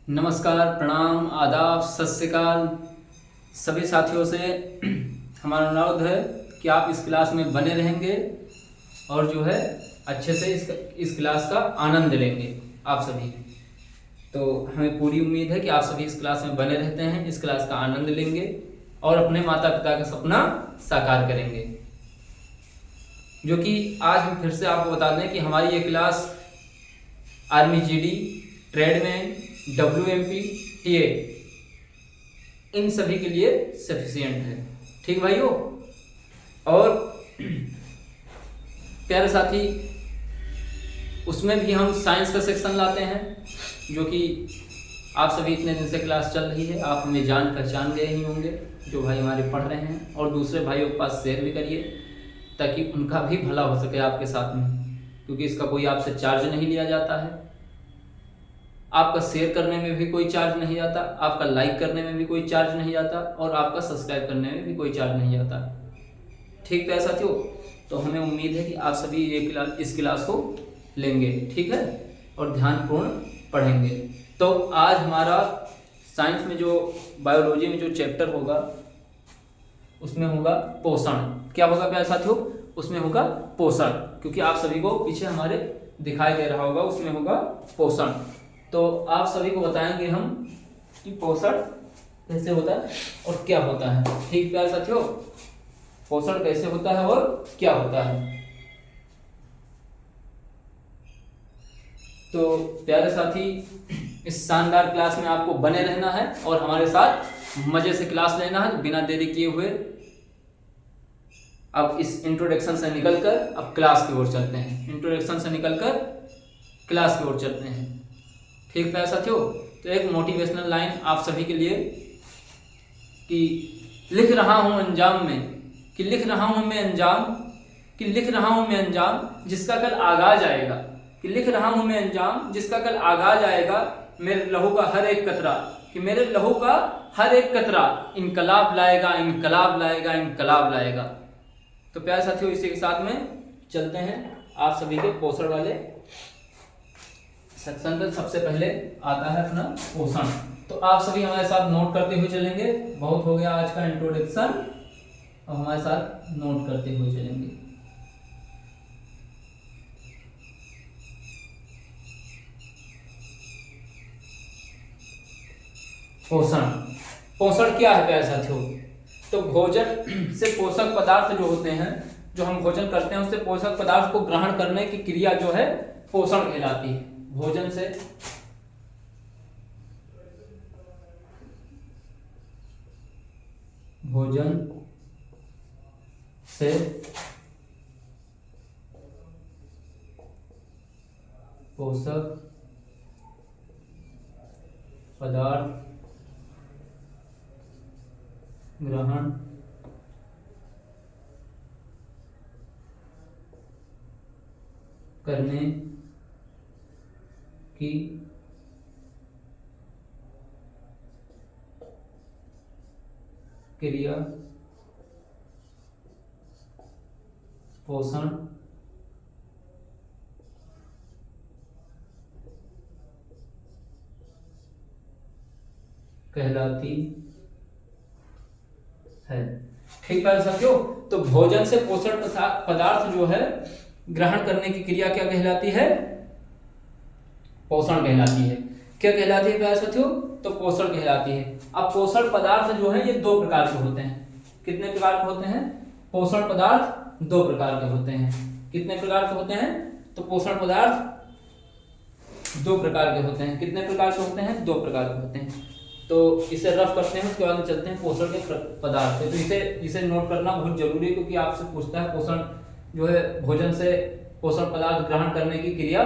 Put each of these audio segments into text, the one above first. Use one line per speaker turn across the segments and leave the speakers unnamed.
नमस्कार, प्रणाम, आदाब, सत श्री अकाल। सभी साथियों से हमारा अनुरोध है कि आप इस क्लास में बने रहेंगे और जो है अच्छे से इस क्लास का आनंद लेंगे आप सभी। तो हमें पूरी उम्मीद है कि आप सभी इस क्लास में बने रहते हैं, इस क्लास का आनंद लेंगे और अपने माता पिता का सपना साकार करेंगे। जो कि आज हम फिर से आपको बता दें कि हमारी ये class army GD, tradesman, WMP, TA इन सभी के लिए सफिशिएंट है। ठीक भाइयों। और प्यारे साथी, उसमें भी हम साइंस का सेक्शन लाते हैं, जो कि आप सभी इतने दिन से क्लास चल रही है, आप हमें जान पहचान गए ही होंगे। जो भाई हमारे पढ़ रहे हैं और दूसरे भाइयों के पास शेयर भी करिए ताकि उनका भी भला हो सके आपके साथ में, क्योंकि इसका कोई आपसे चार्ज नहीं लिया जाता है। आपका शेयर करने में भी कोई चार्ज नहीं आता, आपका लाइक करने में भी कोई चार्ज नहीं आता और आपका सब्सक्राइब करने में भी कोई चार्ज नहीं आता। ठीक है साथियों। तो हमें उम्मीद है कि आप सभी इस क्लास को लेंगे, ठीक है, और ध्यानपूर्ण पढ़ेंगे। तो आज हमारा साइंस में जो बायोलॉजी में जो चैप्टर होगा उसमें होगा पोषण। क्या होगा प्यारे साथियों? उसमें होगा पोषण, क्योंकि आप सभी को पीछे हमारे दिखाई दे रहा होगा, उसमें होगा पोषण। तो आप सभी को बताएंगे हम कि पोषण कैसे होता है और क्या होता है। ठीक प्यारे साथियों, पोषण कैसे होता है और क्या होता है। तो प्यारे साथी, इस शानदार क्लास में आपको बने रहना है और हमारे साथ मजे से क्लास लेना है। बिना देरी किए हुए अब इस इंट्रोडक्शन से निकलकर अब क्लास की ओर चलते हैं। इंट्रोडक्शन से निकलकर क्लास की ओर चलते हैं। ठीक है साथियों। तो एक मोटिवेशनल लाइन आप सभी के लिए कि लिख रहा हूं अंजाम में, कि लिख रहा हूं मैं अंजाम, कि लिख रहा हूं मैं अंजाम जिसका कल आगाज आएगा, कि लिख रहा हूं मैं अंजाम जिसका कल आगाज आएगा। मेरे लहू का हर एक कतरा, कि मेरे लहू का हर एक कतरा इनकलाब लाएगा, इनकलाब लाएगा, इनकलाब लाएगा। तो प्यारे साथियों, इसी के साथ में चलते हैं आप सभी के पोषण वाले सेक्शन पे। सबसे पहले आता है अपना पोषण। तो आप सभी हमारे साथ नोट करते हुए चलेंगे। बहुत हो गया आज का इंट्रोडक्शन, अब हमारे साथ नोट करते हुए चलेंगे। पोषण, पोषण क्या है प्यारे साथियों? तो भोजन से पोषक पदार्थ जो होते हैं, जो हम भोजन करते हैं उससे पोषक पदार्थ को ग्रहण करने की क्रिया जो है पोषण कहलाती है। भोजन से पोषक पदार्थ ग्रहण करने की क्रिया पोषण कहलाती है। ठीक है साथियों। तो भोजन से पोषण पदार्थ जो है ग्रहण करने की क्रिया क्या कहलाती है? पोषण कहलाती है। क्या कहलाती है प्यारे साथियों? तो पोषण कहलाती है। अब पोषण पदार्थ जो है ये दो प्रकार के होते हैं। कितने प्रकार के होते हैं? पोषण पदार्थ दो प्रकार के होते हैं। कितने प्रकार के होते हैं? तो पोषण पदार्थ दो प्रकार के होते हैं। कितने प्रकार के होते हैं? दो प्रकार के होते हैं। तो इसे रफ करते हैं, उसके बाद में चलते हैं पोषण के पदार्थ पे। तो इसे नोट करना बहुत जरूरी है, क्योंकि आपसे पूछता है पोषण जो है भोजन से पोषण पदार्थ ग्रहण करने की क्रिया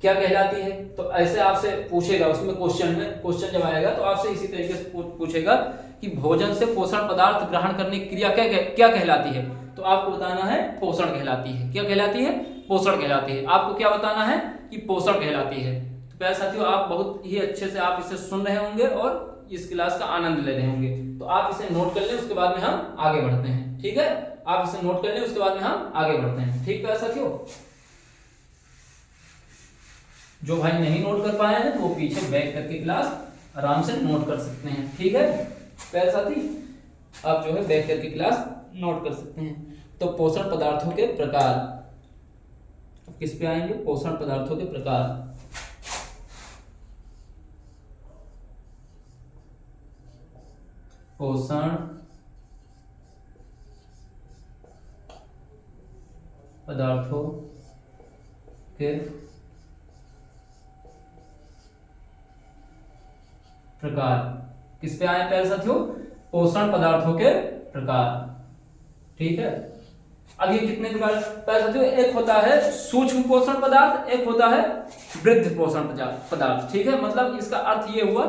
क्या कहलाती है। तो ऐसे आपसे पूछेगा, उसमें क्वेश्चन जब आएगा तो आपसे इसी तरीके से पूछेगा कि भोजन से पोषण पदार्थ ग्रहण करने की क्रिया क्या कहलाती है। तो आपको बताना है पोषण कहलाती है। क्या कहलाती है? पोषण कहलाती है। आपको क्या बताना है? कि पोषण कहलाती है। तो प्यारे साथियों, आप बहुत ही अच्छे से आप इसे सुन रहे होंगे और इस क्लास का आनंद ले रहे होंगे। तो आप इसे नोट कर लें, उसके बाद में हम आगे बढ़ते हैं। ठीक है, आप इसे नोट कर लें, उसके बाद में हम आगे बढ़ते हैं। ठीक है साथियों। जो भाई नहीं नोट कर पाए हैं वो पीछे बैक करके क्लास आराम से नोट कर सकते हैं। ठीक है प्यारे साथी, आप जो है बैक करके क्लास नोट कर सकते हैं। तो पोषण पदार्थों के प्रकार, किस पे आएंगे, पोषण पदार्थों के प्रकार। पोषण पदार्थों के प्रकार, किस पे आए प्यारे साथियों, पोषण पदार्थों के प्रकार। ठीक है, अब ये कितने प्रकार प्यारे साथियों, एक होता है सूक्ष्म पोषण पदार्थ, एक होता है वृद्ध पोषण पदार्थ। ठीक है, मतलब इसका अर्थ ये हुआ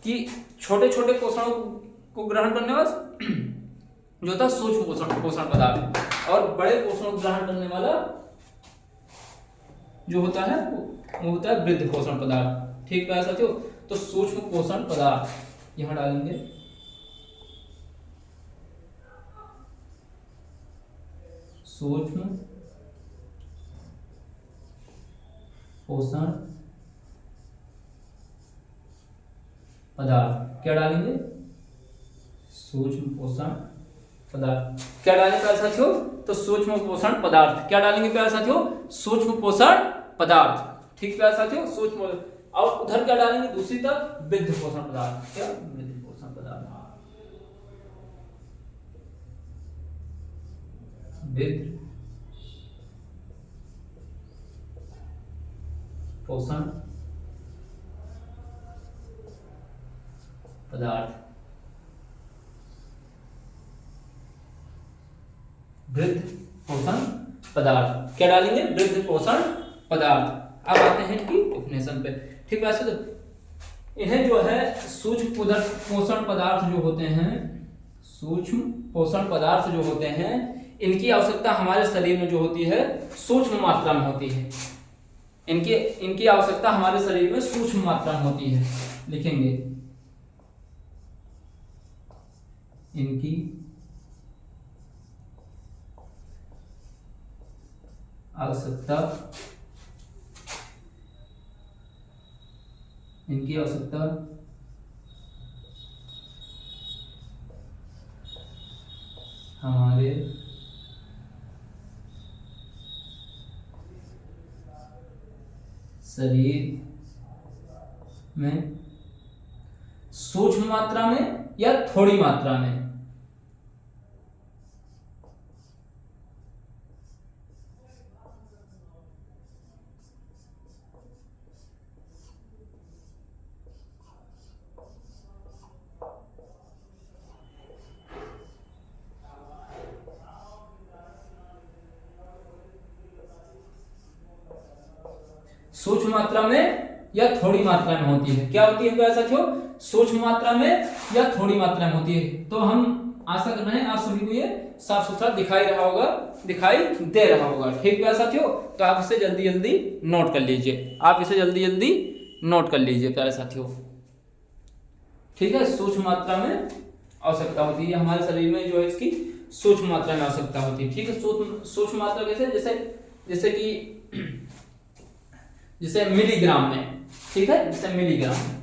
कि छोटे छोटे पोषणों को ग्रहण करने वाला जो होता है सूक्ष्म पोषण पदार्थ, और बड़े पोषणों को ग्रहण करने वाला जो होता है वो होता है वृद्ध पोषण पदार्थ। ठीक है साथियों, तो सूक्ष्म पोषण पदार्थ यहां डालेंगे, सूक्ष्म पोषण पदार्थ, क्या डालेंगे, सूक्ष्म पोषण पदार्थ, क्या डालेंगे प्यारे साथियों, तो सूक्ष्म पोषण पदार्थ, क्या डालेंगे प्यारे साथियों, सूक्ष्म पोषण पदार्थ। ठीक प्यारे साथियों, सूक्ष्म, और उधर क्या डालेंगे दूसरी तरफ, वृद्ध पोषण पदार्थ, क्या वृद्ध पोषण पदार्थ, वृद्ध पोषण पदार्थ, वृद्ध पोषण पदार्थ, क्या डालेंगे, वृद्ध पोषण पदार्थ। अब आते हैं इनकी डेफिनेशन पे। ठीक है, वैसे तो इन्हें जो है सूक्ष्म पोषण पदार्थ जो होते हैं, सूक्ष्म पोषण पदार्थ जो होते हैं, इनकी आवश्यकता हमारे शरीर में जो होती है सूक्ष्म मात्रा में होती है। इनकी आवश्यकता हमारे शरीर में सूक्ष्म मात्रा में होती है, लिखेंगे इनकी आवश्यकता, इनकी आवश्यकता हमारे शरीर में सूक्ष्म मात्रा में या थोड़ी मात्रा में, सूक्ष्म मात्रा में या थोड़ी मात्रा में होती है। क्या होती है प्यारे साथियों, सूक्ष्म मात्रा में या थोड़ी मात्रा में होती है। तो हम आशा कर रहे हैं आप सभी को ये साफ सुथरा दिखाई दे रहा होगा। ठीक प्यारे साथियों, तो आप इसे जल्दी जल्दी नोट कर लीजिए, आप इसे जल्दी जल्दी नोट कर लीजिए प्यारे साथियों। ठीक है, सूक्ष्म मात्रा में आवश्यकता होती है हमारे शरीर में, जो है इसकी सूक्ष्म मात्रा में आवश्यकता होती है। ठीक है, सूक्ष्म मात्रा कैसे, जैसे मिलीग्राम में। ठीक है, जैसे मिलीग्राम में।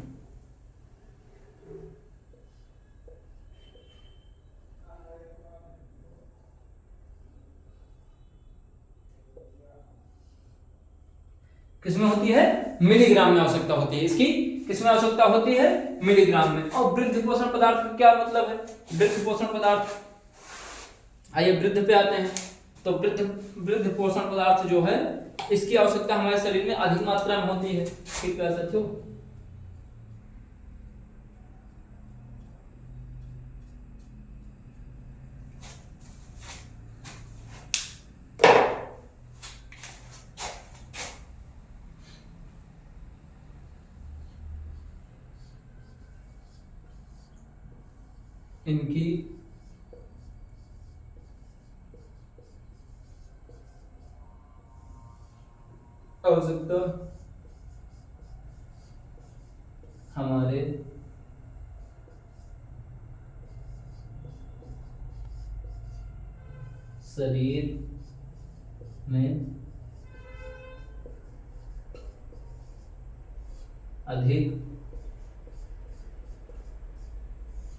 किसमें होती है, मिलीग्राम में आवश्यकता होती है इसकी, किसमें आवश्यकता होती है, मिलीग्राम में। और वृद्ध पोषण पदार्थ का क्या मतलब है, वृद्ध पोषण पदार्थ, आइए वृद्ध पे आते हैं। तो वृद्ध पोषण पदार्थ जो है इसकी आवश्यकता हमारे शरीर में अधिक मात्रा में होती है। ठीक है साथियों, इनकी आवश्यकता हमारे शरीर में अधिक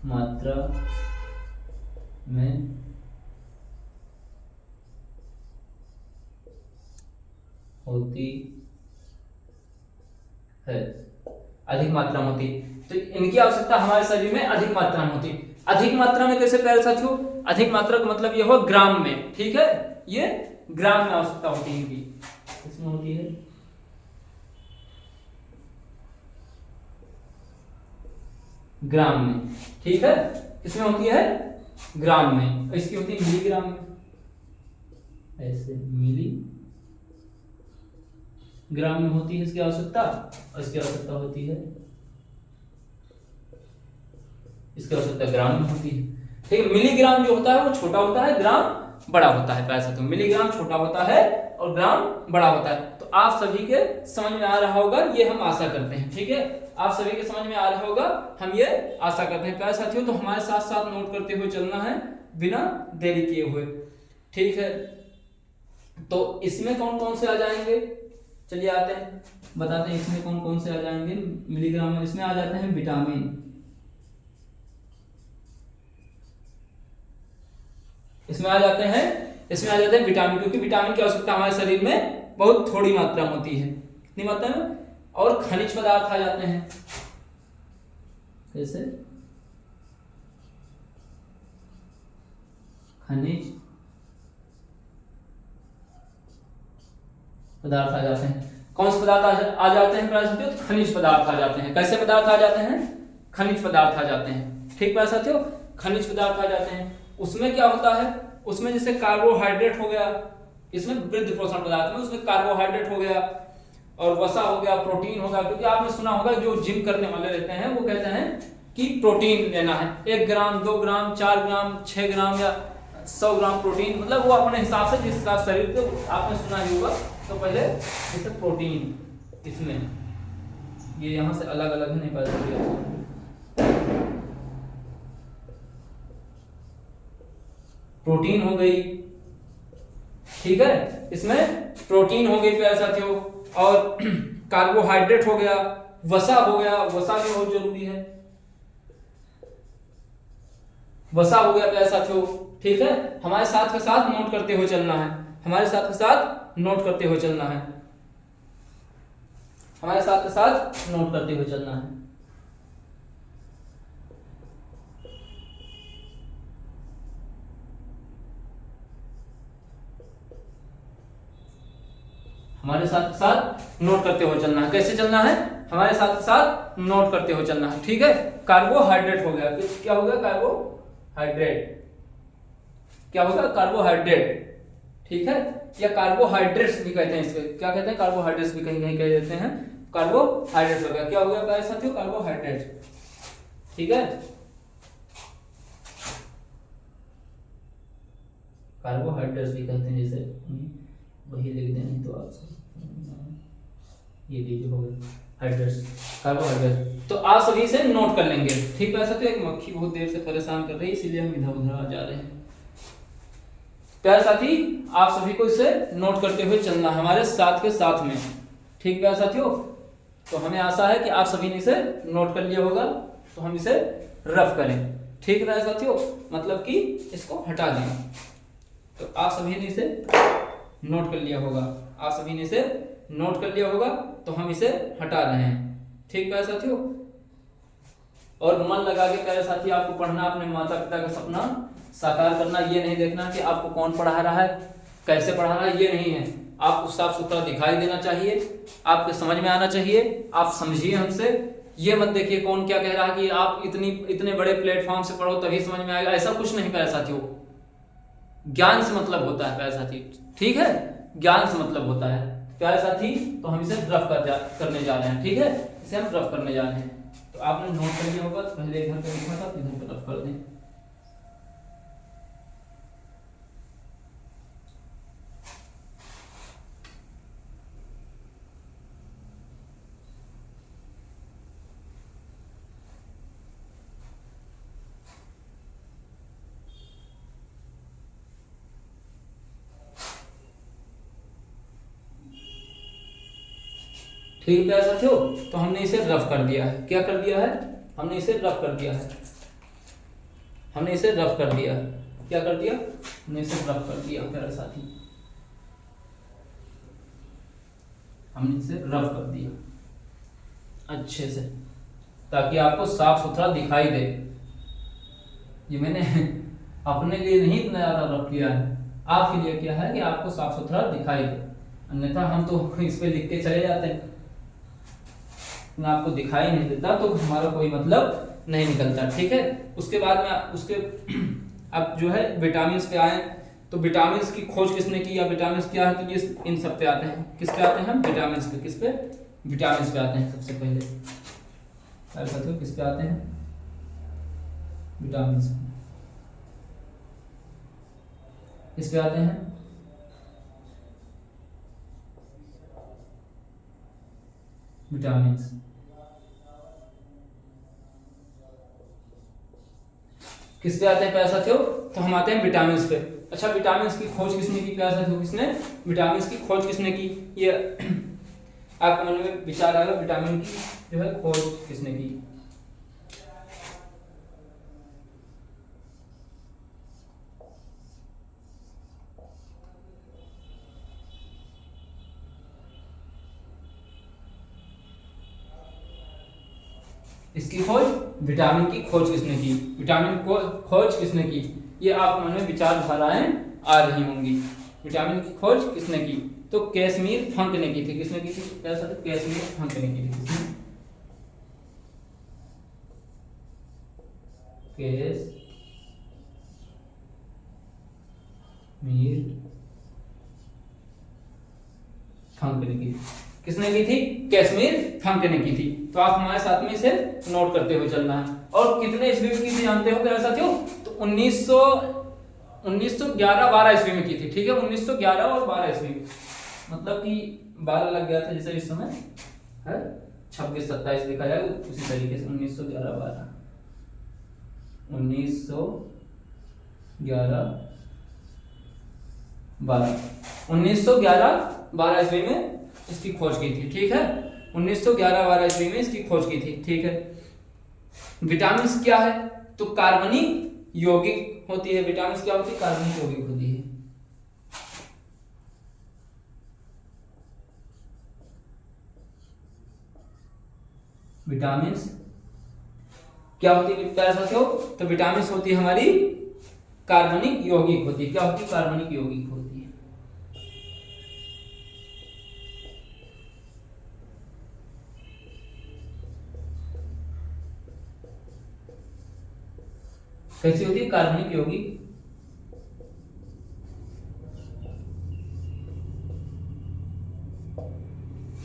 मात्रा में होती है, अधिक मात्रा में होती। तो इनकी आवश्यकता हमारे शरीर में अधिक मात्रा में होती। अधिक मात्रा में कैसे प्यारे साथियों? अधिक मात्रा का मतलब ये हो ग्राम में, ठीक है, ये ग्राम में आवश्यकता होती है इनकी। इसमें होती है ग्राम में, ठीक है, इसमें होती है ग्राम में, इसकी होती है मिलीग्राम में, ऐसे मिली ग्राम में होती है इसकी आवश्यकता, और इसकी आवश्यकता होती है, इसकी आवश्यकता ग्राम में होती है, ठीक है। मिलीग्राम जो होता है वो छोटा होता है, ग्राम बड़ा होता है, पैसा तो मिलीग्राम छोटा होता है और ग्राम बड़ा होता है। तो आप सभी के समझ में आ रहा होगा, ये हम आशा करते हैं, ठीक है, आप सभी के समझ में आ रहा होगा, हम ये आशा करते हैं प्यारे साथियों। तो हमारे साथ साथ नोट करते हुए चलना है बिना देरी किए हुए, ठीक है। तो इसमें कौन कौन से आ जाएंगे, चलिए आते हैं, बताते हैं इसमें कौन कौन से आ जाएंगे मिलीग्राम में। इसमें आ जाते हैं विटामिन, इसमें आ जाते हैं विटामिन, क्योंकि विटामिन की आवश्यकता हमारे शरीर में बहुत थोड़ी मात्रा में होती है, कितनी मात्रा में। और खनिज पदार्थ आ जाते हैं, कैसे? खनिज पदार्थ आ जाते हैं। कौन से पदार्थ आ जाते हैं प्यारे साथियों? खनिज पदार्थ आ जाते हैं। कैसे पदार्थ आ जाते हैं? खनिज पदार्थ आ जाते हैं, ठीक प्यारे साथियों, खनिज पदार्थ आ जाते हैं। उसमें क्या होता है, उसमें जैसे कार्बोहाइड्रेट हो गया, इसमें वृद्ध पोषण पदार्थ में उसमें कार्बोहाइड्रेट हो गया और वसा हो गया, प्रोटीन हो गया, क्योंकि आपने सुना होगा जो जिम करने वाले रहते हैं वो कहते हैं कि प्रोटीन लेना है, 1 ग्राम 2 ग्राम 4 ग्राम 6 ग्राम या 100 ग्राम प्रोटीन, मतलब वो अपने हिसाब से जिस हिसाब शरीर को, आपने सुना ही होगा। तो पहले जैसे प्रोटीन, इसमें ये यहां से अलग अलग है, नहीं पता, प्रोटीन हो गई, ठीक है, इसमें प्रोटीन हो गई प्यारे साथियों, और कार्बोहाइड्रेट हो गया, वसा हो गया, वसा भी बहुत जरूरी है, वसा हो गया प्यारे साथियों, ठीक है। हमारे साथ के साथ नोट करते हुए चलना है, हमारे साथ के साथ नोट करते हुए चलना है, हमारे साथ के साथ नोट करते हुए चलना है। हमारे साथ साथ नोट करते हुए चलना है। कैसे चलना है? हमारे साथ साथ नोट करते हुए चलना है, ठीक है। कार्बोहाइड्रेट हो गया, क्या हो गया? कार्बोहाइड्रेट, क्या होगा? कार्बोहाइड्रेट, ठीक है, या कार्बोहाइड्रेट्स भी कहते हैं, इसको क्या कहते हैं? कार्बोहाइड्रेट्स भी कहीं कहीं कह देते हैं। कार्बोहाइड्रेट हो गया, क्या हो गया प्यारे साथियों? कार्बोहाइड्रेट, ठीक है, कार्बोहाइड्रेट्स भी कहते हैं, जैसे वही लिख दें, नहीं तो आप ये लीजिए, हो गए हाइड्रेट्स, कार्बोहाइड्रेट। तो आप सभी से नोट कर लेंगे, ठीक है। तो एक मक्खी बहुत देर से परेशान कर रही है, इसीलिए हम इधर उधर आ जा रहे हैं। प्यारे साथी, आप सभी को इसे नोट करते हुए चलना है हमारे साथ के साथ में, ठीक प्यारे साथियों। तो हमें आशा है कि आप सभी ने इसे नोट कर लिया होगा, तो हम इसे रफ करें, ठीक प्यारे साथियों, मतलब कि इसको हटा दें। तो आप सभी ने इसे नोट कर लिया होगा, आप सभी ने इसे नोट कर लिया होगा, तो हम इसे हटा रहे हैं, ठीक प्यारे साथियों। और मन लगा के प्यारे साथी आपको पढ़ना, अपने माता पिता का सपना साकार करना। ये नहीं देखना कि आपको कौन पढ़ा रहा है, कैसे पढ़ा रहा है, ये नहीं है। आपको साफ सुथरा दिखाई देना चाहिए, आपके समझ में आना चाहिए, आप समझिए हमसे। ये मत देखिए कौन क्या कह रहा है कि आप इतने बड़े प्लेटफॉर्म से पढ़ो तभी समझ में आएगा, ऐसा कुछ नहीं प्यारे साथियों। ज्ञान से मतलब होता है प्यारे साथी, ठीक है, ज्ञान से मतलब होता है प्यारे साथी। तो हम इसे रफ करने जा रहे हैं, ठीक है, इसे हम रफ करने जा रहे हैं। तो आपने नोट कर लिया होगा, तो पहले इधर पे लिखा था, इधर पे रफ कर दें। ठीक है प्यारे साथियों, तो हमने इसे रफ कर दिया है। क्या कर दिया है? हमने इसे रफ कर दिया है। हमने इसे रफ कर दिया। क्या कर दिया? हमने इसे रफ कर दिया प्यारे साथी, हमने इसे रफ कर दिया अच्छे से, ताकि आपको साफ सुथरा दिखाई दे। ये मैंने अपने लिए नहीं इतना ज्यादा रफ किया है, आपके लिए क्या है कि आपको साफ सुथरा दिखाई दे, अन्यथा हम तो इस पे लिख के चले जाते हैं, आपको दिखाई नहीं देता तो हमारा कोई मतलब नहीं निकलता। ठीक है, उसके बाद में उसके अब जो है विटामिन पे आए, तो विटामिन की खोज किसने की या विटामिन क्या है, तो ये इन सब पे आते हैं। किस पे आते हैं हम? विटामिन पे। किस पे? विटामिन पे आते हैं सबसे पहले। ऐसा तो किस पे आते हैं? विटामिन पे। किस पे आते हैं? विटामिन। किस पे आते हैं प्यारे साथियों? तो हम आते हैं विटामिन पे। अच्छा, विटामिन की खोज किसने की प्यारे साथियों? किसने? विटामिन की खोज किसने की? ये आपके मन में विचार आएगा, विटामिन की जो है खोज किसने की? इसकी खोज, विटामिन की खोज किसने की? विटामिन को खोज किसने की? ये आपके मन में विचारधाराएं आ रही होंगी। विटामिन की खोज किसने की? तो कैसमीर फंक ने की थी। किसने की थी? कैसमीर फंक ने की थी। कैसमीर फंक ने की। किसने की थी? कैसमीर फंक ने की थी। तो आप हमारे साथ में इसे नोट करते हुए चलना है। और कितने ईस्वी में की थी जानते हो प्यारे साथियों? तो 1911-12 ईस्वी में की थी। ठीक है, 1911 और 12 ईस्वी में, मतलब कि 12 लग गया था जैसे इस समय है 26-27 देखा जाए उसी तरीके से 1911-12 1911-12 ईस्वी में इसकी खोज की थी। ठीक है, 1911-12 ईस्वी में इसकी खोज की थी। ठीक है, विटामिन क्या है? तो कार्बनिक यौगिक होती है। विटामिन क्या होती है? कार्बनिक यौगिक होती है। विटामिन क्या होती है प्यारे साथियों? तो विटामिन होती है हमारी कार्बनिक यौगिक होती है। क्या होती है? कार्बनिक यौगिक होती है। कैसी होती है? कार्बनिक यौगिक।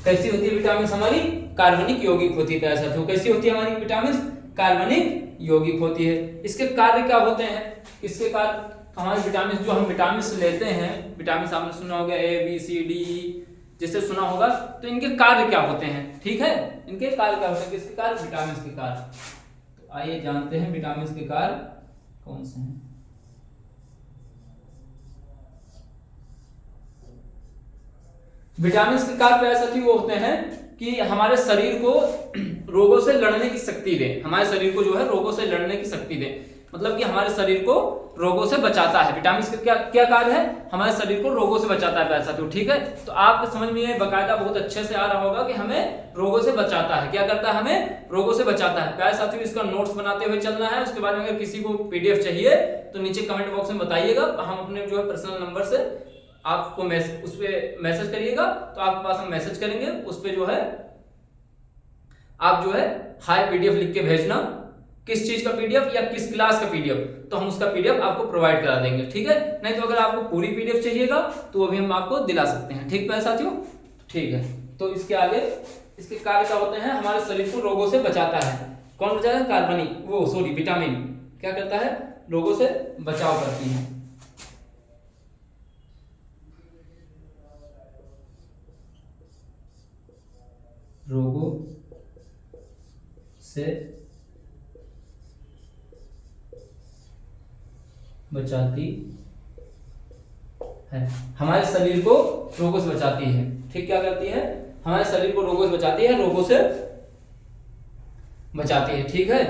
कैसी होती है विटामिन हमारी? कार्बनिक यौगिक होती है प्यारे साथियों। कैसी होती है हमारी विटामिन? कार्बनिक यौगिक होती है। इसके कार्य क्या होते हैं? इसके कार्य हमारे विटामिन जो हम विटामिन लेते हैं, विटामिन आपने सुना होगा A B C D जैसे सुना होगा, तो इनके कार्य क्या होते हैं? ठीक है, इनके कार्य क्या होते हैं? किसके कार्य? विटामिन के कार्य। तो आइए जानते हैं विटामिन के कार्य कौन से हैं। विटामिन के कार्य प्यारे साथी वो होते हैं कि हमारे शरीर को रोगों से लड़ने की शक्ति दें। हमारे शरीर को जो है रोगों से लड़ने की शक्ति दें, मतलब कि हमारे शरीर को रोगों से बचाता है। विटामिन का क्या क्या कार्य है? हमारे शरीर को रोगों से बचाता है प्यारे साथियों। ठीक है, तो आपको समझ में बकायदा बहुत अच्छे से आ रहा होगा कि हमें रोगों से बचाता है। क्या करता है? हमें रोगों से बचाता है। प्यारे साथियों, इसका नोट्स बनाते हुए चलना है। उसके बाद में अगर किसी को पीडीएफ चाहिए तो नीचे कमेंट बॉक्स में बताइएगा, हम अपने जो है पर्सनल नंबर से आपको उस पर मैसेज करिएगा, तो आपके पास हम मैसेज करेंगे। उस पर जो है आप जो है हाई पीडीएफ लिख के भेजना, किस चीज का पीडीएफ या किस क्लास का पीडीएफ, तो हम उसका पीडीएफ आपको प्रोवाइड करा देंगे। ठीक है, नहीं तो अगर आपको पूरी पीडीएफ चाहिएगा तो वो भी हम आपको दिला सकते हैं। ठीक है साथियों, ठीक है। तो इसके आगे इसके कार्य क्या होते हैं? हमारे शरीर को रोगों से बचाता है। कौन बचाता है? कार्बनिक वो सॉरी विटामिन क्या करता है? रोगों से बचाव करती है। रोगों से बचाती है, हमारे शरीर को रोगों से बचाती है। ठीक, क्या करती है? हमारे शरीर को रोगों से बचाती है, रोगों से बचाती है, ठीक है।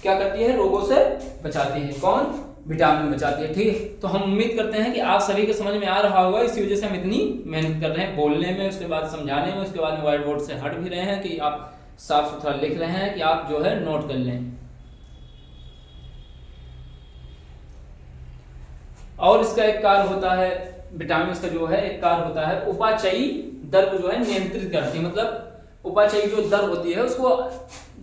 क्या करती है? रोगों से बचाती है। कौन? विटामिन बचाती है, ठीक है। तो हम उम्मीद करते हैं कि आप सभी को समझ में आ रहा होगा, इसी वजह से हम इतनी मेहनत कर रहे हैं बोलने में, उसके बाद समझाने में, उसके बाद में व्हाइट बोर्ड से हट भी रहे हैं कि आप साफ सुथरा लिख रहे हैं कि आप जो है नोट कर लें। और इसका एक कार्य होता है, विटामिन का जो है एक कार्य होता है, उपाचयी दर को जो है नियंत्रित करती है। मतलब उपाचयी जो दर होती है उसको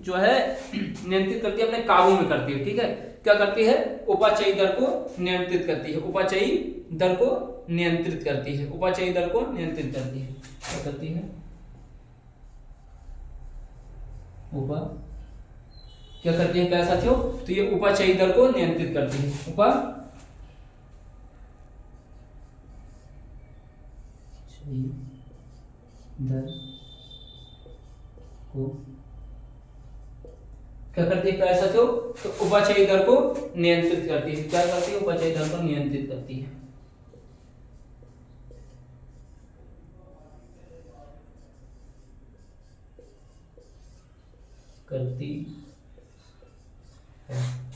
जो है नियंत्रित करती है, अपने काबू में करती है, ठीक है। क्या करती है? उपाचयी दर को नियंत्रित करती है, उपाचयी दर को नियंत्रित करती है, उपाचयी दर को नियंत्रित करती है। क्या करती है? क्या करती है क्या साथियों? तो ये उपाचयी दर को नियंत्रित करती है, दर को क्या करती है क्या साथियों? तो उपाचयी दर को नियंत्रित करती है। क्या करती है? उपाचयी दर को नियंत्रित करती है।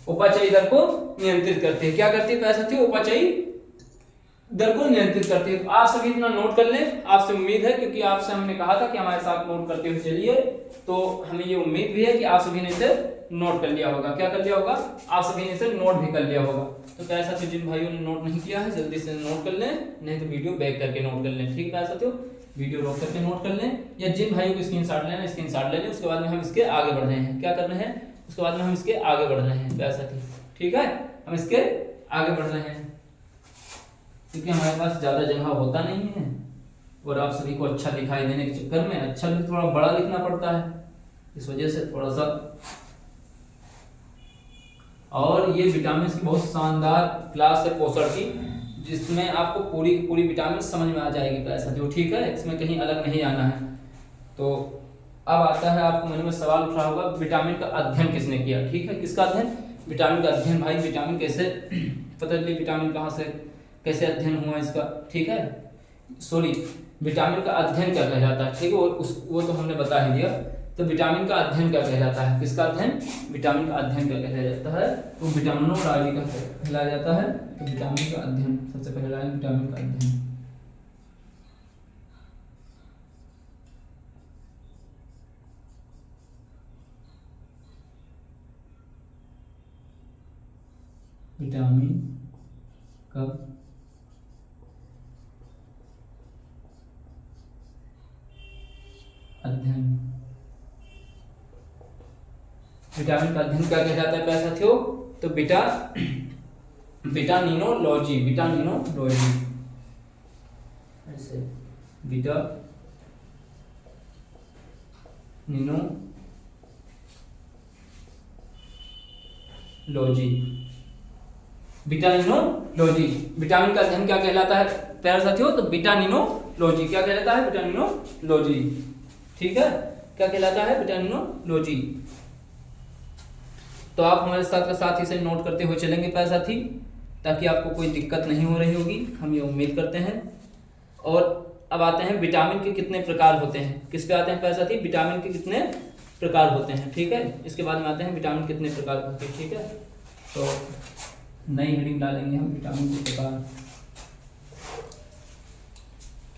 उपाचयी दर को नियंत्रित करती है। क्या करती है साथियों? उपाचयी दर को नियंत्रित करती है। आप सभी इतना नोट कर लें, आपसे उम्मीद है, क्योंकि आपसे हमने कहा था कि हमारे साथ नोट करते हुए चलिए, तो हमें ये उम्मीद भी है कि आप सभी ने इसे नोट कर लिया होगा। क्या कर लिया होगा? आप सभी ने इसे नोट भी कर लिया होगा। तो क्या साथियों, जिन भाइयों ने नोट नहीं किया है जल्दी से नोट कर लें, नहीं तो वीडियो बैक करके नोट कर लें, ठीक है साथियों। वीडियो रोक करके नोट कर लें, या जिन भाइयों को स्क्रीनशॉट लेना स्क्रीनशॉट ले लें। उसके बाद में हम इसके आगे बढ़ रहे हैं। क्या कर रहे हैं? उसके बाद में हम इसके आगे बढ़ रहे हैं क्या साथी? ठीक है, हम इसके आगे बढ़ रहे हैं, क्योंकि हमारे पास ज्यादा जगह होता नहीं है और आप सभी को अच्छा दिखाई देने के चक्कर में अच्छा भी थोड़ा बड़ा लिखना पड़ता है, इस वजह से थोड़ा सा। और ये विटामिन की बहुत शानदार क्लास है पोषण की, जिसमें आपको पूरी पूरी विटामिन समझ में आ जाएगी ऐसा जो, ठीक है। इसमें कहीं अलग नहीं आना है। तो अब आता है आपको मन में सवाल उठ रहा होगा, विटामिन का अध्ययन किसने किया? ठीक है, किसका अध्ययन? विटामिन का अध्ययन। भाई विटामिन कैसे पता चली, विटामिन कहाँ से कैसे अध्ययन हुआ इसका, ठीक है। सॉरी, विटामिन का अध्ययन क्या कहलाता है, ठीक है, वो तो हमने बता ही दिया। तो विटामिन का अध्ययन क्या कहलाता है? किसका अध्ययन? विटामिन का अध्ययन क्या कहलाया जाता है? वो विटामिनोलॉजी का कहलाया जाता है। तो विटामिन का अध्ययन सबसे पहला है विटामिन का अध्ययन। विटामिन का अध्ययन। विटामिन का अध्ययन क्या कहलाता है प्यारे साथियों? तो विटामिनोलॉजी, विटामिनोलॉजी, ऐसे विटामिनोलॉजी, विटामिनोलॉजी। विटामिन का अध्ययन क्या कहलाता है प्यारे साथियों? तो विटामिनोलॉजी। क्या कहलाता है? विटामिनोलॉजी, ठीक है। क्या कहलाता है? विटामिनोलॉजी। तो आप हमारे साथ इसे नोट करते हुए चलेंगे प्यारे साथी, ताकि आपको कोई दिक्कत नहीं हो रही होगी, हम ये उम्मीद करते हैं। और अब आते हैं विटामिन के कितने प्रकार होते हैं। किस पे आते हैं प्यारे साथी? विटामिन के कितने प्रकार होते हैं, ठीक है। इसके बाद में आते हैं विटामिन कितने प्रकार होते हैं, ठीक है। तो नई हेडिंग डालेंगे हम, विटामिन के प्रकार।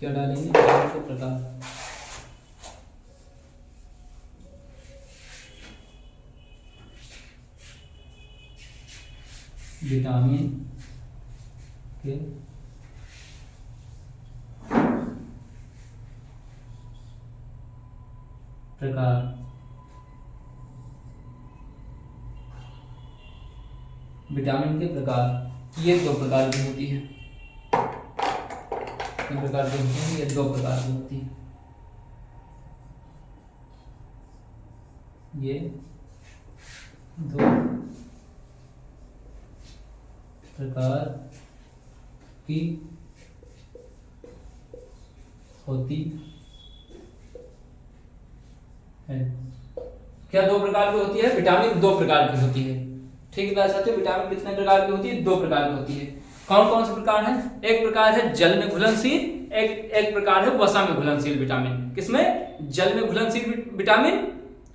क्या डालेंगे? विटामिन के प्रकार। विटामिन के प्रकार। विटामिन के प्रकार, ये दो प्रकार की होती है। कितने प्रकार की होती है? ये दो प्रकार की होती है। ये दो प्रकार की होती है। क्या दो प्रकार की होती है? विटामिन दो प्रकार की होती है, ठीक है साथियों। विटामिन कितने प्रकार की होती है? दो प्रकार की होती है। कौन कौन से प्रकार हैं? एक प्रकार है जल में घुलनशील, एक प्रकार है वसा में घुलनशील विटामिन। किसमें? जल में घुलनशील विटामिन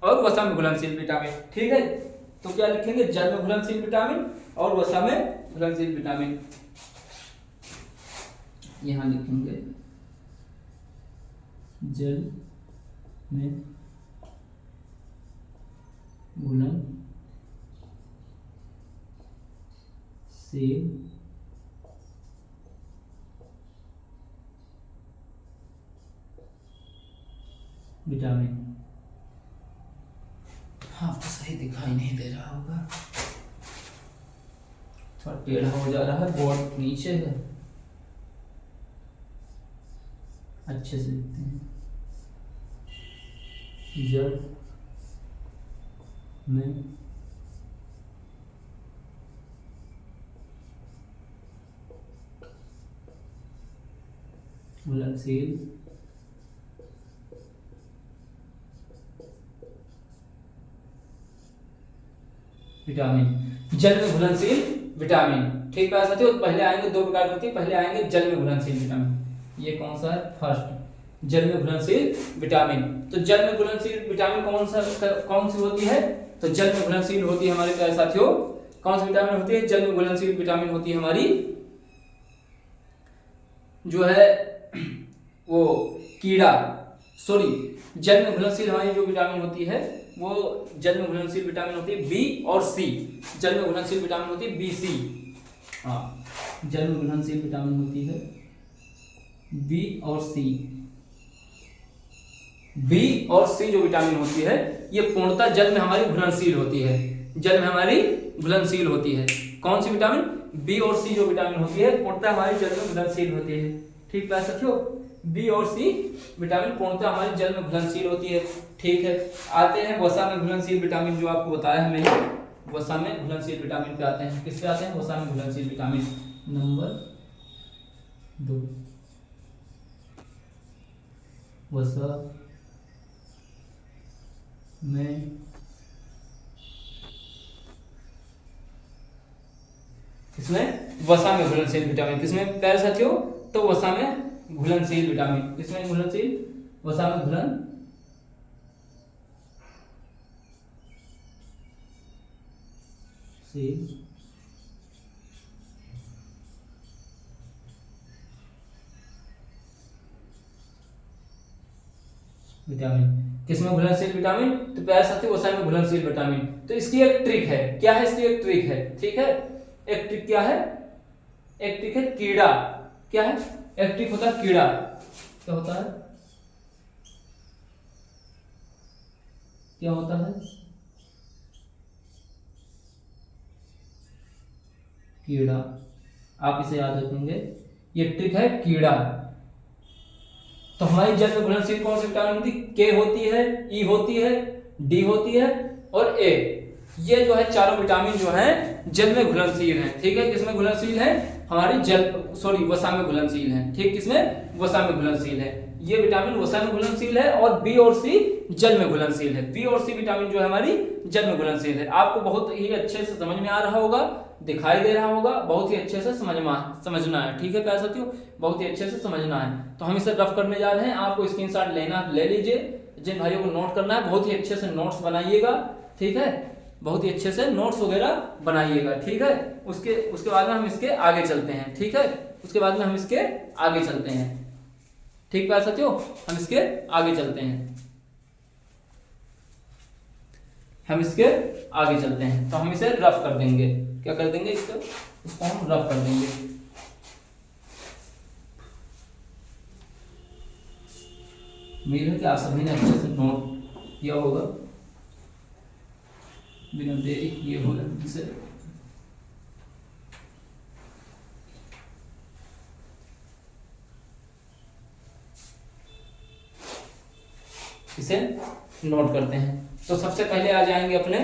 और वसा में घुलनशील विटामिन। ठीक है, तो क्या लिखेंगे? जल में घुलनशील विटामिन और वसा में घुलनशील विटामिन। यहां लिखेंगे जल में घुलनशील विटामिन। हाँ तो सही दिखाई नहीं दे रहा होगा, थोड़ा टेढ़ा हो जा रहा है, बोर्ड नीचे है, अच्छे से लिखते हैं। जल में घुलनशील विटामिन। जल में घुलनशील विटामिन। ठीक है साथियों, पहले आएंगे दो प्रकार की होती है, पहले आएंगे जल में घुलनशील विटामिन। ये कौन सा है? फर्स्ट, जल में घुलनशील विटामिन। तो जल में घुलनशील विटामिन कौन सी होती है? तो जल में घुलनशील होती है हमारे प्यारे साथियों, कौन सी विटामिन होती है? जल में घुलनशील विटामिन होती है हमारी जो है वो कीड़ा, सॉरी, जल में घुलनशील हमारी जो विटामिन होती है वो जल में घुलनशील विटामिन होती है बी और सी। जल में घुलनशील विटामिन होती है बी सी। हाँ, जल में घुलनशील विटामिन होती है बी और सी। बी और सी जो विटामिन होती है ये पूर्णतः जल में हमारी घुलनशील होती है, जल में हमारी घुलनशील होती है। कौन सी विटामिन? बी और सी जो विटामिन होती है पूर्णतः हमारी जल में घुलनशील होती है। ठीक है साथियों, बी और सी विटामिन पूर्णतः हमारे जल में घुलनशील होती है। ठीक है, आते हैं वसा में घुलनशील विटामिन, जो आपको बताया है मैंने। वसा में घुलनशील विटामिन पे आते हैं। किस पे आते हैं? वसा में घुलनशील विटामिन नंबर 2। वसा में किसमें? वसा में घुलनशील विटामिन। किसमें प्यारे साथियों? तो वसा में घुलनशील विटामिन। किसमें घुलनशील? वसा में घुलनशील विटामिन। किसमें घुलनशील विटामिन? तो प्यारे साथियों वसा में घुलनशील विटामिन। तो इसकी एक ट्रिक है। क्या है इसकी एक ट्रिक है? ठीक है, एक ट्रिक क्या है? एक ट्रिक है कीड़ा। क्या है? एक ट्रिक होता है कीड़ा। क्या होता है? क्या होता है? कीड़ा। आप इसे याद रखेंगे, ये ट्रिक है कीड़ा। तो हमारी जल में घुलनशील कौन सी विटामिन होती है? के होती है, ई होती है, डी होती है और ए। ये जो है चारों विटामिन जो है जल में घुलनशील है। ठीक है, किसमें घुलनशील है? हमारी वसा में घुलनशील है। ठीक, किसमें? वसा में घुलनशील है। ये विटामिन वसा में घुलनशील है और बी और सी जल में घुलनशील है। बी और सी विटामिन जो है हमारी जल में घुलनशील है। आपको बहुत ही अच्छे से समझ में आ रहा होगा, दिखाई दे रहा होगा, बहुत ही अच्छे से समझना है। ठीक है प्यारे साथियों, बहुत ही अच्छे से समझना है। तो हम इसे रफ करने जा रहे हैं, आपको स्क्रीनशॉट लेना ले लीजिए। जिन भाइयों को नोट करना है बहुत ही अच्छे से नोट्स बनाइएगा। ठीक है, बहुत ही अच्छे से नोट्स वगैरह बनाइएगा। ठीक है, उसके बाद में हम इसके आगे चलते हैं। ठीक है, उसके बाद में हम इसके आगे चलते हैं। ठीक प्यारे साथियों, हम इसके आगे चलते हैं। हम इसके आगे चलते हैं तो हम इसे रफ कर देंगे। क्या कर देंगे? इसको हम रफ कर देंगे। उम्मीद है कि आप सभी ने अच्छे से नोट किया होगा, बिना देरी किए होगा इसे नोट करते हैं। तो सबसे पहले आ जाएंगे अपने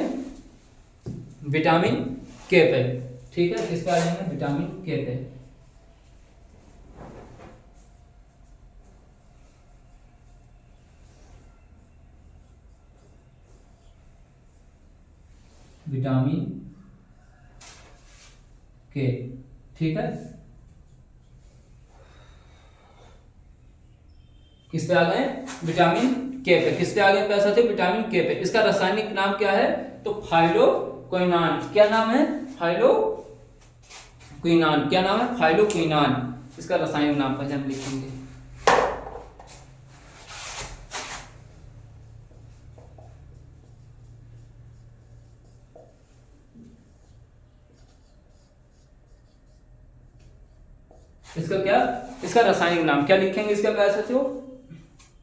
विटामिन के पे। ठीक है, किस पे आ जाएंगे? विटामिन के पे। विटामिन के। ठीक है, किस पे आ गए? विटामिन के पे। किस पे आ गए पैसा थे? विटामिन के पे। इसका रासायनिक नाम क्या है? तो फाइलोक्विनान। क्या नाम है? फाइलोक्विनान। क्या नाम है? फाइलोक्विनान। इसका रासायनिक नाम पहले हम लिखेंगे। इसका क्या? इसका रासायनिक नाम क्या लिखेंगे? इसका क्या साथियों?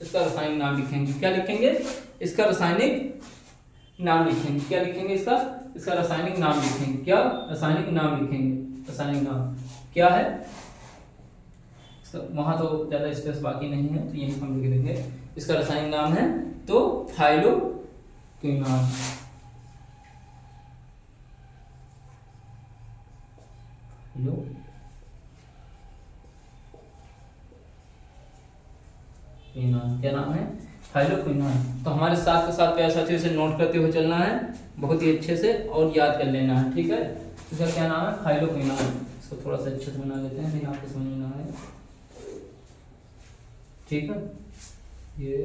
इसका रासायनिक नाम लिखेंगे। क्या लिखेंगे? इसका रासायनिक नाम लिखेंगे। क्या लिखेंगे? इसका रासायनिक नाम लिखेंगे। क्या? रासायनिक नाम लिखेंगे। रासायनिक नाम क्या है? वहां तो ज्यादा स्पेस बाकी नहीं है, तो यही हम लिख देंगे। इसका रासायनिक नाम है तो फाइलोक्विनान। क्या नाम है? फाइलोक्विनान। तो हमारे साथ के साथ प्यारे साथियों इसे नोट करते हुए चलना है बहुत ही अच्छे से और याद कर लेना है, ठीक है। इसका क्या नाम है? फाइलोक्विनान। इसको थोड़ा सा अच्छे से बना लेते हैं, नहीं आपको समझ में ना आए, ठीक है। ये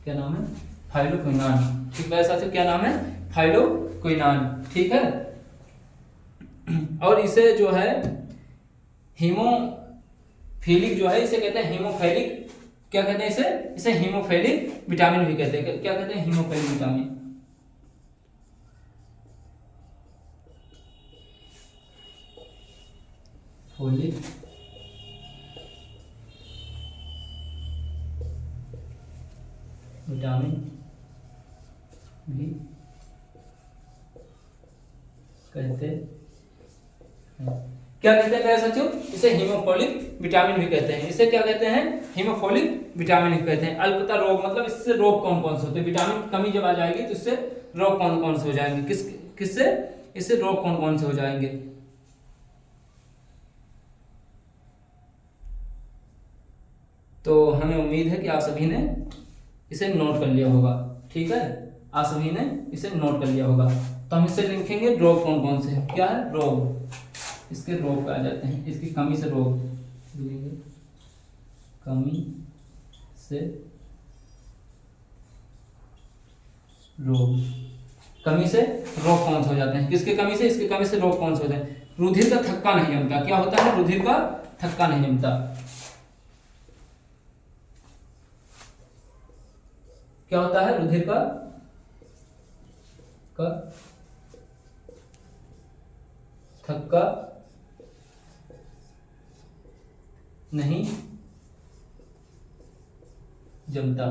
क्या नाम है? फाइलोक्विनान। ठीक है साथियों, क्या नाम है? फाइलोक्विनान, ठीक है। और इसे जो है हीमोफिलिक जो है, इसे कहते हैं हीमोफिलिक। क्या कहते हैं इसे? इसे हीमोफिलिक विटामिन भी कहते हैं। क्या कहते हैं? Haemophilic vitamin. फोलिक विटामिन भी कहते हैं। क्या कहते हैं साथियों? इसे हीमोफोलिक विटामिन भी कहते हैं। इसे क्या कहते हैं? हीमोफोलिक विटामिन भी कहते हैं। अल्पता रोग मतलब इससे रोग कौन कौन से होते हैं? विटामिन की कमी जब आ जाएगी तो इससे रोग कौन कौन से हो जाएंगे? किससे इससे रोग कौन कौन से हो जाएंगे? तो हमें उम्मीद है कि आप सभी ने इसे नोट कर लिया होगा, ठीक है। आप सभी ने इसे नोट कर लिया होगा। तो हम इसे लिखेंगे रोग कौन कौन से हैं। क्या है? रोग। इसके रोग आ जाते हैं, इसकी कमी से रोग लिखेंगे। कमी से रोग। कमी से रोग कौन से हो जाते हैं? किसके कमी से? इसकी कमी से रोग कौन से होते हैं? रुधिर का थक्का नहीं जमता। क्या होता है? रुधिर का थक्का नहीं जमता। क्या होता है? रुधिर का थक्का नहीं जमता।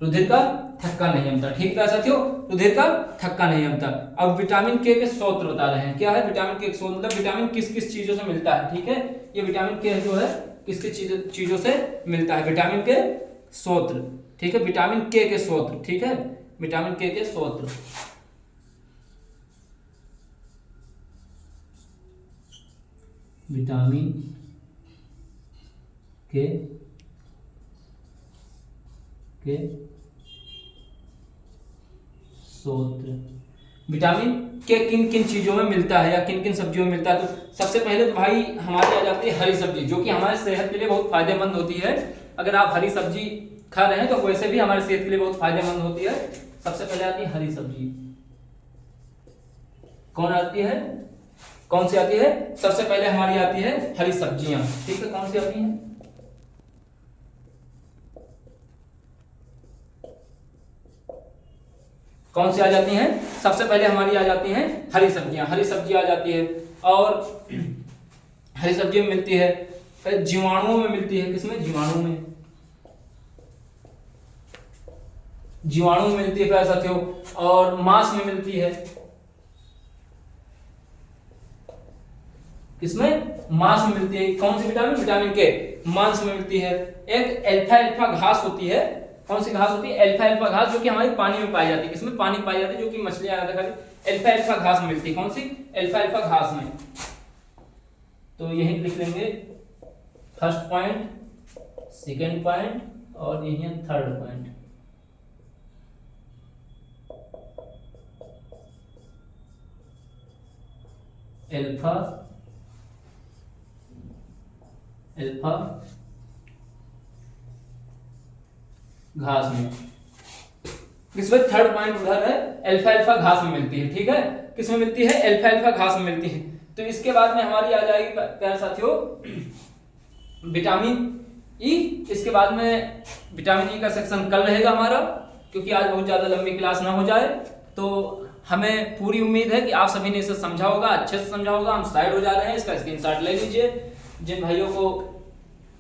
रुधिर का थक्का नहीं जमता, ठीक है साथियों। रुधिर का थक्का नहीं जमता। अब विटामिन के स्रोत बता रहे हैं। क्या है विटामिन के स्रोत? मतलब विटामिन किस किस चीजों से मिलता है, ठीक है। ये विटामिन के जो है किस किस चीजों से मिलता है? विटामिन के स्रोत, ठीक है। विटामिन के स्रोत, ठीक है। विटामिन के स्रोत। विटामिन के स्रोत। विटामिन के किन किन चीजों में मिलता है या किन किन सब्जियों में मिलता है? तो सबसे पहले तो भाई हमारी आ जाती है हरी सब्जी, जो कि हमारे सेहत के लिए बहुत फायदेमंद होती है। अगर आप हरी सब्जी खा रहे हैं तो वैसे भी हमारे सेहत के लिए बहुत फायदेमंद होती है। सबसे पहले आती है हरी सब्जी। कौन आती है? कौन सी आती है? सबसे पहले हमारी आती है हरी सब्जियां, ठीक है। कौन सी आती है? कौन सी आ जाती हैं? सबसे पहले हमारी आ जाती हैं हरी सब्जियां। हरी सब्जी आ जाती है और हरी सब्जी में मिलती है, जीवाणुओं में मिलती है। किसमें? जीवाणु में। जीवाणु में मिलती है प्यारे साथियों। और मांस में मिलती है। किसमें? मांस में मिलती है। कौन सी विटामिन? विटामिन के मांस में मिलती है। एक अल्फा अल्फा घास होती है। कौन सी घास होती है? अल्फा अल्फा घास, जो कि हमारी पानी में पाई जाती है। किसमें? पानी में पाई जाती है, जो कि मछलियां अल्फा अल्फा घास में मिलती है। कौन सी? अल्फा अल्फा घास में। तो यही लिख लेंगे फर्स्ट पॉइंट, सेकेंड पॉइंट और यही थर्ड पॉइंट। अल्फा अल्फा घास में। इसमें थर्ड पॉइंट उधर है, अल्फा अल्फा घास में मिलती है, ठीक है। किसमें मिलती है? अल्फा अल्फा घास में मिलती है। तो इसके बाद में हमारी आ जाएगी प्यारे साथियों विटामिन ई। इसके बाद में विटामिन ई का सेक्शन कल रहेगा हमारा, क्योंकि आज बहुत ज्यादा लंबी क्लास ना हो जाए। तो हमें पूरी उम्मीद है कि आप सभी ने इसे समझा होगा, अच्छे से समझा होगा। हम स्लाइड हो जा रहे हैं, इसका स्क्रीनशॉट ले लीजिए। जिन भाइयों को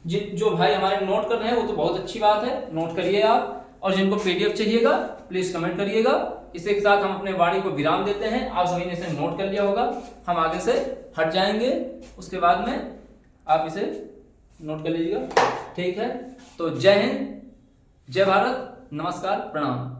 जो भाई हमारे नोट कर रहे हैं वो तो बहुत अच्छी बात है, नोट करिए आप। और जिनको पीडीएफ चाहिएगा प्लीज कमेंट करिएगा। इसी के साथ हम अपने वाणी को विराम देते हैं। आप सभी ने इसे नोट कर लिया होगा, हम आगे से हट जाएंगे, उसके बाद में आप इसे नोट कर लीजिएगा, ठीक है। तो जय हिंद, जय भारत, नमस्कार, प्रणाम।